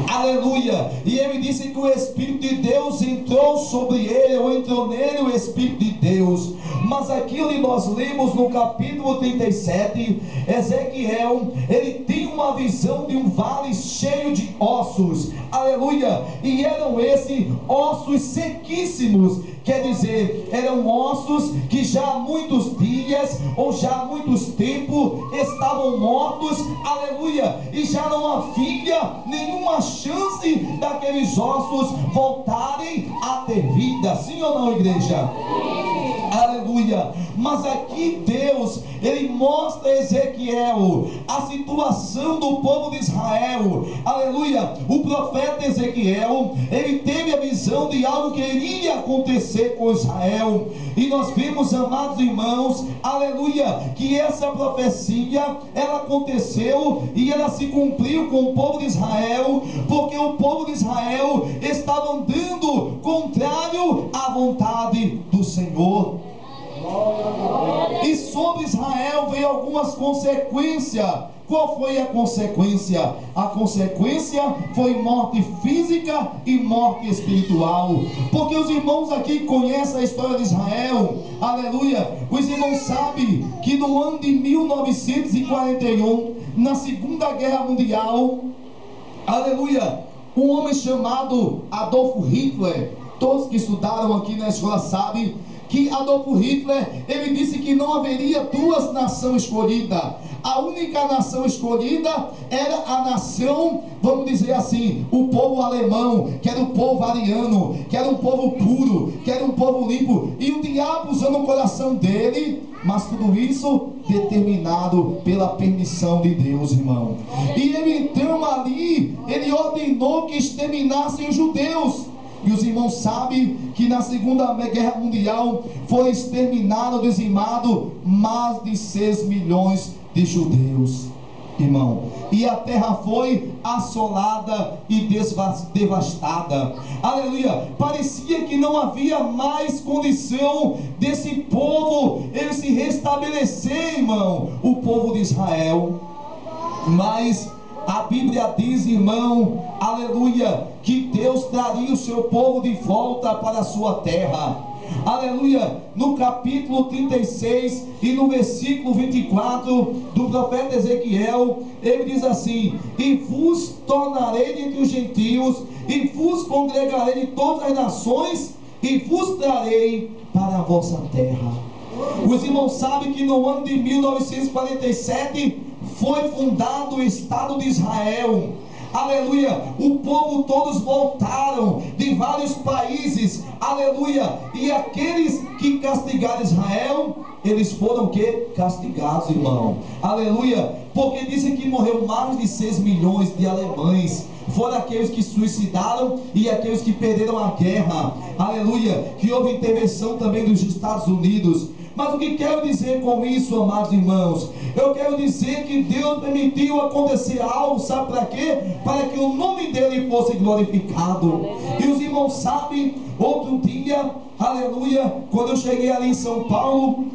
Aleluia. E ele disse que o Espírito de Deus entrou sobre ele, ou entrou nele o Espírito de Deus. Mas aquilo que nós lemos no capítulo 37, Ezequiel, ele tem uma visão de um vale cheio de ossos. Aleluia. E eram esses ossos sequíssimos. Quer dizer, eram ossos que já há muitos dias, ou já há muitos tempos, estavam mortos, aleluia, e já não havia nenhuma chance daqueles ossos voltarem a ter vida. Sim ou não, igreja? Aleluia. Mas aqui Deus, ele mostra a Ezequiel a situação do povo de Israel. Aleluia. O profeta Ezequiel, ele teve a visão de algo que iria acontecer com Israel, e nós vimos, amados irmãos, aleluia, que essa profecia, ela aconteceu e ela se cumpriu com o povo de Israel, porque o povo de Israel estava andando contrário à vontade do Senhor. E sobre Israel veio algumas consequências. Qual foi a consequência? A consequência foi morte física e morte espiritual. Porque os irmãos aqui conhecem a história de Israel, aleluia. Os irmãos sabem que no ano de 1941, na Segunda Guerra Mundial, aleluia, um homem chamado Adolf Hitler, todos que estudaram aqui na escola sabem que Adolf Hitler, ele disse que não haveria duas nações escolhidas. A única nação escolhida era a nação, vamos dizer assim, o povo alemão, que era o povo ariano, que era um povo puro, que era um povo limpo, e o diabo usando o coração dele, mas tudo isso determinado pela permissão de Deus, irmão. E ele então ali, ele ordenou que exterminassem os judeus. E os irmãos sabem que na Segunda Guerra Mundial foi exterminado, dizimado mais de 6 milhões de judeus, irmão. E a terra foi assolada e devastada. Aleluia. Parecia que não havia mais condição desse povo ele se restabelecer, irmão, o povo de Israel. Mas a Bíblia diz, irmão, aleluia, que Deus traria o seu povo de volta para a sua terra. Aleluia. No capítulo 36 e no versículo 24 do profeta Ezequiel, ele diz assim: e vos tornarei entre os gentios, e vos congregarei de todas as nações, e vos trarei para a vossa terra. Os irmãos sabem que no ano de 1947 foi fundado o Estado de Israel. Aleluia. O povo todos voltaram de vários países. Aleluia. E aqueles que castigaram Israel, eles foram o que? Castigados, irmão. Aleluia. Porque dizem que morreu mais de 6 milhões de alemães. Foram aqueles que suicidaram e aqueles que perderam a guerra. Aleluia. Que houve intervenção também dos Estados Unidos. Mas o que quero dizer com isso, amados irmãos? Eu quero dizer que Deus permitiu acontecer algo, sabe para quê? Para que o nome dele fosse glorificado. E os irmãos sabem, outro dia, aleluia, quando eu cheguei ali em São Paulo,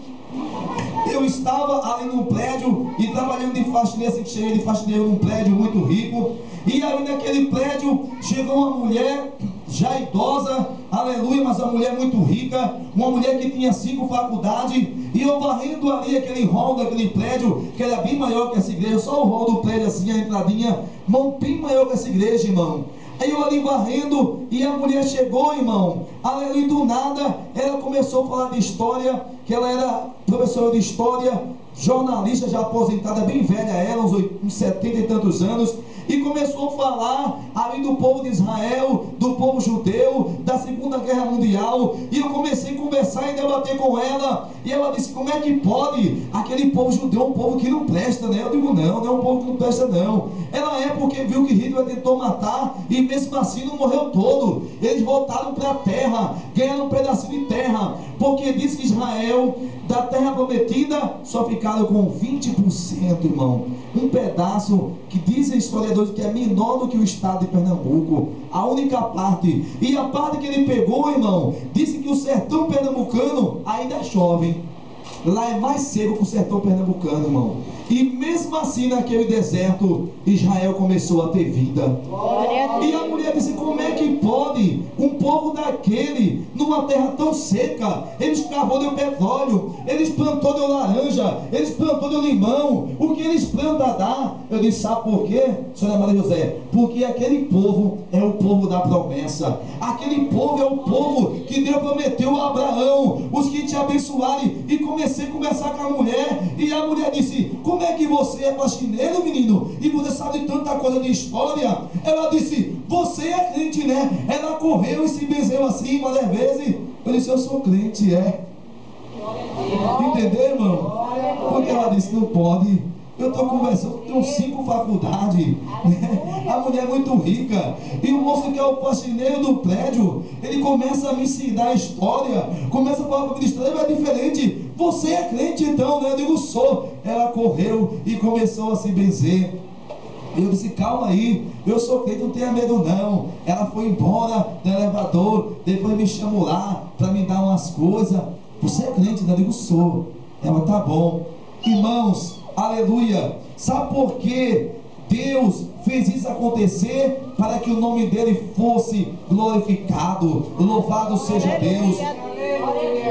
eu estava ali num prédio e trabalhando de faxineiro, assim que cheguei de faxineiro num prédio muito rico. E aí naquele prédio chegou uma mulher já idosa, aleluia, mas uma mulher muito rica, uma mulher que tinha 5 faculdades, e eu varrendo ali aquele hall daquele prédio, que era bem maior que essa igreja, só o hall do prédio assim, a entradinha, irmão, bem maior que essa igreja, irmão. Aí eu ali varrendo, e a mulher chegou, irmão, aleluia, e do nada, ela começou a falar de história, que ela era professora de história, jornalista já aposentada, bem velha ela, uns 70 e tantos anos, e começou a falar ali do povo de Israel, do povo judeu, da Segunda Guerra Mundial, e eu comecei a conversar e debater com ela, e ela disse: como é que pode aquele povo judeu, um povo que não presta, né? Eu digo: não, não é um povo que não presta não. Ela é porque viu que Hitler tentou matar, e mesmo assim não morreu todo. Eles voltaram para a terra, ganharam um pedacinho de terra, porque diz que Israel, da terra prometida, só ficaram com 20%, irmão. Um pedaço que dizem historiadores que é menor do que o estado de Pernambuco. A única parte. E a parte que ele pegou, irmão, disse que o sertão pernambucano ainda chove. Lá é mais seco que o sertão pernambucano, irmão. E mesmo assim, naquele deserto, Israel começou a ter vida. E a mulher disse: como é que pode um povo daquele, numa terra tão seca, eles cavou de petróleo, eles plantou de laranja, eles plantou de limão, o que eles plantam dá? Eu disse: sabe por quê, senhora Maria José? Porque aquele povo é o povo da promessa. Aquele povo é o povo que Deus prometeu a Abraão, os que te abençoarem. E comecei a conversar com a mulher, e a mulher disse: como é que você é faxineiro, menino, e você sabe tanta coisa de história? Ela disse: você é crente, né? Ela correu e se benzeu assim várias vezes. Eu disse: eu sou crente, é. Entendeu, irmão? Porque ela disse: não pode. Eu estou conversando, tenho 5 faculdades, né? A mulher é muito rica. E o moço que é o faxineiro do prédio, ele começa a me ensinar a história, começa a falar para mim de história, mas é diferente. Você é crente então, né? Eu digo: sou. Ela correu e começou a se benzer. Eu disse: calma aí, eu sou crente, não tenha medo não. Ela foi embora do elevador, depois me chamou lá para me dar umas coisas. Você é crente? Eu digo: sou. Ela: tá bom. Irmãos, aleluia. Sabe por que Deus fez isso acontecer? Para que o nome dele fosse glorificado. Louvado seja Deus.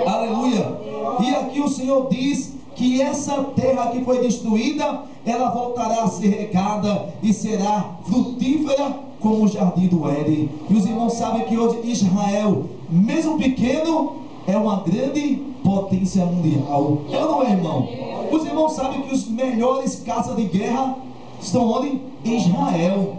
Aleluia. E aqui o Senhor diz que essa terra que foi destruída, ela voltará a ser regada e será frutífera como o jardim do Éden. E os irmãos sabem que hoje Israel, mesmo pequeno, é uma grande potência mundial. É ou não é, irmão? Os irmãos sabem que os melhores caças de guerra estão onde? Em Israel.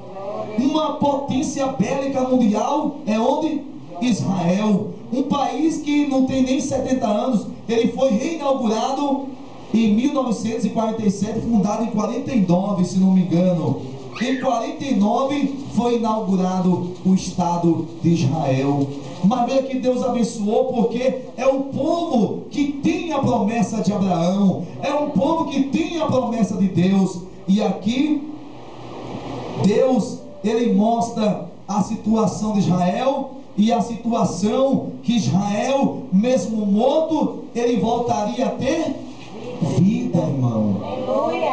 Uma potência bélica mundial é onde? Israel. Um país que não tem nem 70 anos, ele foi reinaugurado em 1947, fundado em 49, se não me engano. Em 49 foi inaugurado o Estado de Israel. Mas veja que Deus abençoou, porque é um povo que tem a promessa de Abraão, é um povo que tem a promessa de Deus. E aqui Deus, ele mostra a situação de Israel, e a situação que Israel, mesmo morto, ele voltaria a ter vida, irmão.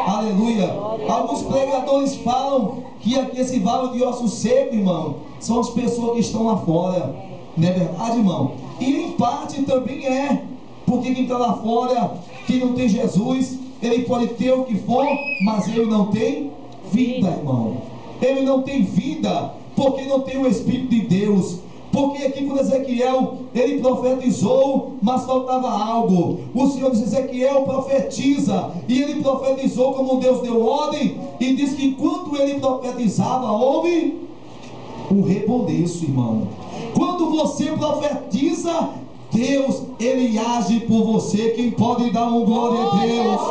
Aleluia. Alguns pregadores falam que aqui esse vale de ossos secos, irmão, são as pessoas que estão lá fora. Não é verdade, irmão? E em parte também é, porque quem está lá fora, quem não tem Jesus, ele pode ter o que for, mas ele não tem vida, irmão. Ele não tem vida, porque não tem o Espírito de Deus. Porque aqui com Ezequiel, ele profetizou, mas faltava algo. O Senhor disse: Ezequiel profetiza. E ele profetizou como Deus deu ordem. E diz que enquanto ele profetizava, houve um reboliço, irmão. Quando você profetiza, Deus, ele age por você. Quem pode dar um glória a Deus?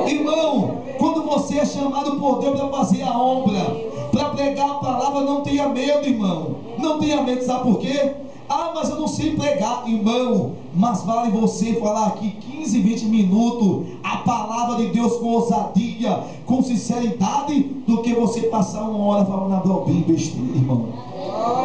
Irmão, quando você é chamado por Deus para fazer a obra, para pregar a palavra, não tenha medo, irmão. Não tenha medo, sabe por quê? Ah, mas eu não sei pregar, irmão. Mas vale você falar aqui 15, 20 minutos a palavra de Deus com ousadia, com sinceridade, do que você passar uma hora falando na brobinha besteira, irmão.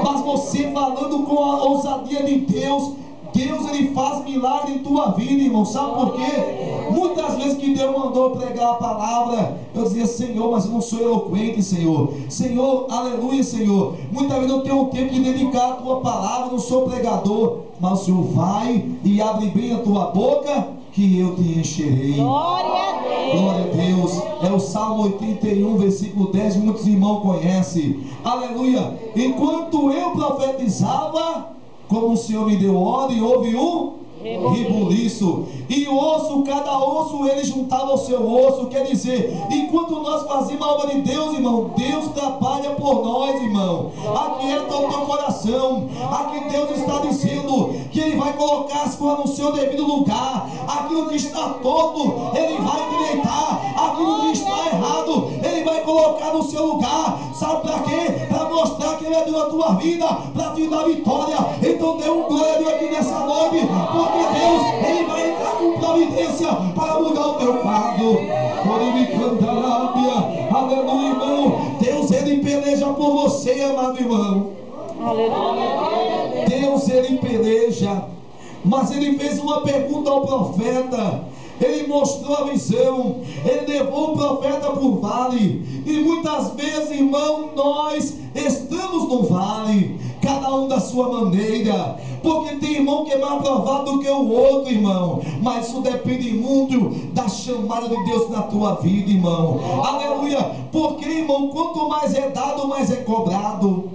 Mas você falando com a ousadia de Deus, Deus, ele faz milagre em tua vida, irmão. Sabe por quê? Muitas vezes que Deus mandou pregar a palavra, eu dizia: Senhor, mas eu não sou eloquente, Senhor. Senhor, aleluia, Senhor. Muitas vezes eu não tenho tempo de dedicar a tua palavra, não sou pregador. Mas o Senhor vai e abre bem a tua boca, que eu te encherei. Glória a Deus. Glória a Deus. É o Salmo 81, versículo 10, muitos irmãos conhecem. Aleluia. Enquanto eu profetizava, como o Senhor me deu ordem, houve um rebuliço. E osso, cada osso ele juntava ao seu osso. Quer dizer, enquanto nós fazemos a obra de Deus, irmão, Deus trabalha por nós, irmão. Aquieta o teu coração. Aqui Deus está dizendo que ele vai colocar as coisas no seu devido lugar. Aquilo que está torto, ele vai endireitar. Aquilo que está errado, ele vai colocar no seu lugar. Sabe para quê? Para mostrar que ele é Deus na tua vida, para te dar vitória. Então dê um glória a Deus aqui nessa noite, porque Deus, ele vai entrar com providência para mudar o teu quadro. Quando me canta lábia, aleluia, irmão. Deus, ele peleja por você, amado irmão. Aleluia. Deus, ele peleja. Mas ele fez uma pergunta ao profeta. Ele mostrou a visão, ele levou o profeta para o vale. E muitas vezes, irmão, nós estamos no vale, cada um da sua maneira, porque tem irmão que é mais aprovado do que o outro, irmão. Mas isso depende muito da chamada de Deus na tua vida, irmão. Aleluia. Porque, irmão, quanto mais é dado, mais é cobrado.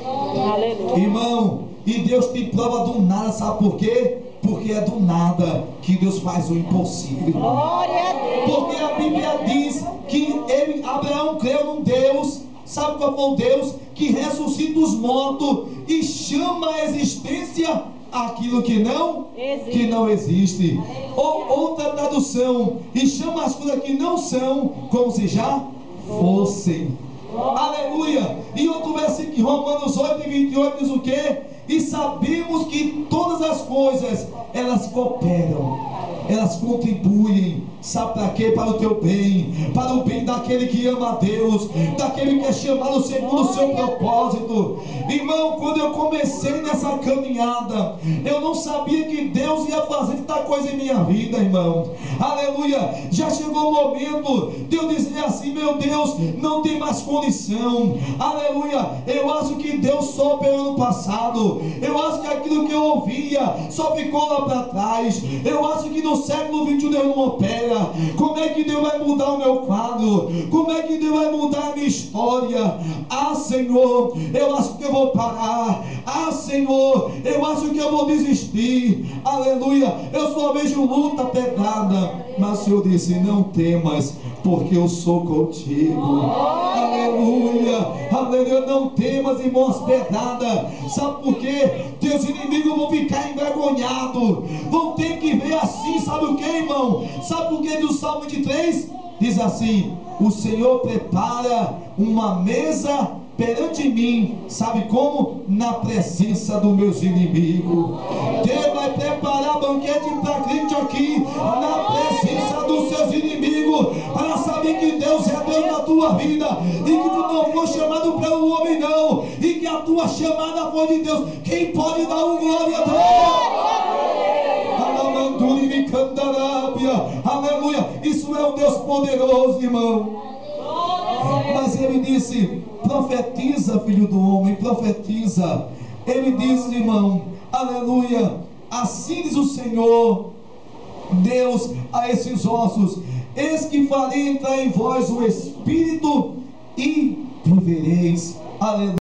Aleluia. Irmão, e Deus te prova do nada, sabe por quê? Porque é do nada que Deus faz o impossível. Glória a Deus. Porque a Bíblia diz que Abraão creu num Deus. Sabe qual foi o Deus? Que ressuscita os mortos e chama a existência aquilo que não existe. Ou outra tradução, e chama as coisas que não são como se já fossem. Aleluia. E outro versículo, Romanos 8:28 diz o quê? E sabemos que todas as coisas, elas cooperam, elas contribuem, sabe para quê? Para o teu bem, para o bem daquele que ama a Deus, daquele que é chamado segundo o seu propósito. Irmão, quando eu comecei nessa caminhada, eu não sabia que Deus ia fazer tanta coisa em minha vida, irmão. Aleluia. Já chegou o momento de eu dizer assim: meu Deus, não tem mais condição. Aleluia. Eu acho que Deus só operou no passado. Eu acho que aquilo que eu ouvia só ficou lá para trás. Eu acho que no século 21 Deus não opera. Como é que Deus vai mudar o meu quadro? Como é que Deus vai mudar a minha história? Ah, Senhor, eu acho que eu vou parar. Ah, Senhor, eu acho que eu vou desistir. Aleluia. Eu só vejo luta pegada. Mas o Senhor disse: não temas, porque eu sou contigo. Aleluia. Aleluia. Não temas, irmãos, pedrada. Sabe por quê? Teus inimigos vão ficar envergonhados. Vão ter que ver assim. Sabe o que, irmão? Sabe por que do Salmo 23? Diz assim: o Senhor prepara uma mesa perante mim. Sabe como? Na presença dos meus inimigos. Deus vai preparar banquete para crente aqui, na presença dos seus inimigos, para saber que Deus é Deus na tua vida, e que tu não foi chamado pelo homem não, e que a tua chamada foi de Deus. Quem pode dar um glória a Deus? Aleluia. Isso é um Deus poderoso, irmão. Mas ele disse: profetiza, filho do homem, profetiza. Ele disse, irmão, aleluia, assim diz o Senhor Deus a esses ossos: eis que farei entrar em vós o Espírito e vivereis. Aleluia.